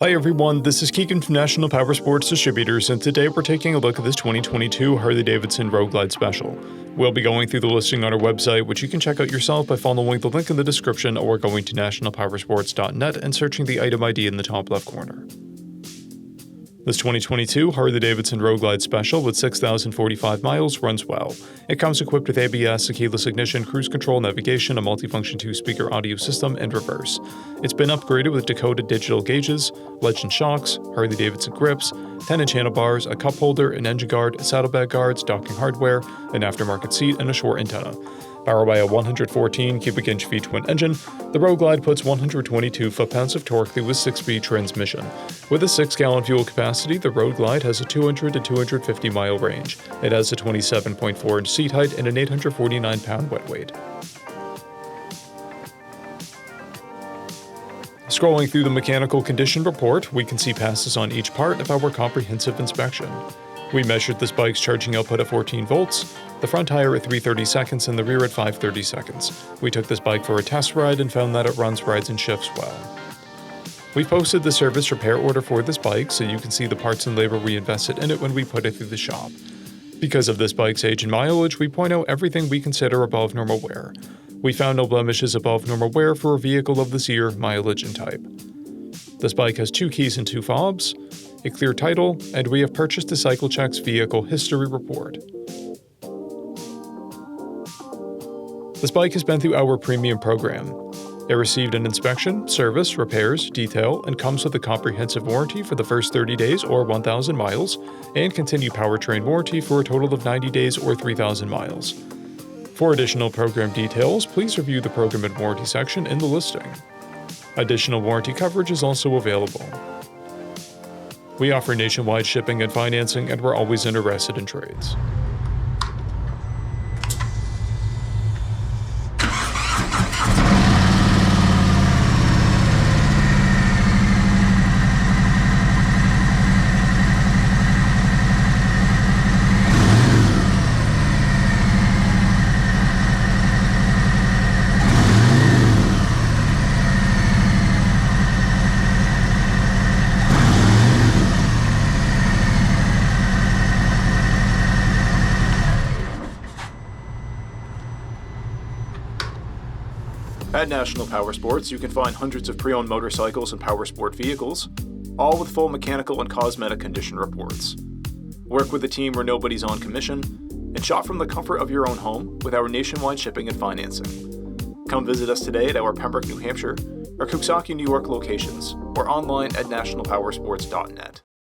Hi everyone, this is Keegan from National Powersports Distributors, and today we're taking a look at this 2022 Harley-Davidson Road Glide Special. We'll be going through the listing on our website, which you can check out yourself by following the link in the description or going to nationalpowersports.net and searching the item ID in the top left corner. This 2022 Harley-Davidson Road Glide Special with 6,045 miles runs well. It comes equipped with ABS, a keyless ignition, cruise control, navigation, a multifunction 2-speaker audio system, and reverse. It's been upgraded with Dakota digital gauges, Legend shocks, Harley-Davidson grips, 10-inch handlebars, a cup holder, an engine guard, saddlebag guards, docking hardware, an aftermarket seat, and a short antenna. Powered by a 114 cubic inch V-twin engine, the Road Glide puts 122 foot-pounds of torque through a 6-speed transmission. With a 6-gallon fuel capacity, the Road Glide has a 200 to 250 mile range. It has a 27.4 inch seat height and an 849 pound wet weight. Scrolling through the mechanical condition report, we can see passes on each part of our comprehensive inspection. We measured this bike's charging output at 14 volts, the front tire at 330 seconds and the rear at 530 seconds. We took this bike for a test ride and found that it runs, rides, and shifts well. We've posted the service repair order for this bike so you can see the parts and labor we invested in it when we put it through the shop. Because of this bike's age and mileage, we point out everything we consider above normal wear. We found no blemishes above normal wear for a vehicle of this year, mileage, and type. This bike has 2 keys and 2 fobs, a clear title, and we have purchased the CycleCheck's vehicle history report. This bike has been through our premium program. It received an inspection, service, repairs, detail, and comes with a comprehensive warranty for the first 30 days or 1,000 miles, and continued powertrain warranty for a total of 90 days or 3,000 miles. For additional program details, please review the program and warranty section in the listing. Additional warranty coverage is also available. We offer nationwide shipping and financing, and we're always interested in trades. At National Powersports, you can find hundreds of pre-owned motorcycles and powersport vehicles, all with full mechanical and cosmetic condition reports. Work with a team where nobody's on commission, and shop from the comfort of your own home with our nationwide shipping and financing. Come visit us today at our Pembroke, New Hampshire, or Coxsackie, New York locations, or online at nationalpowersports.net.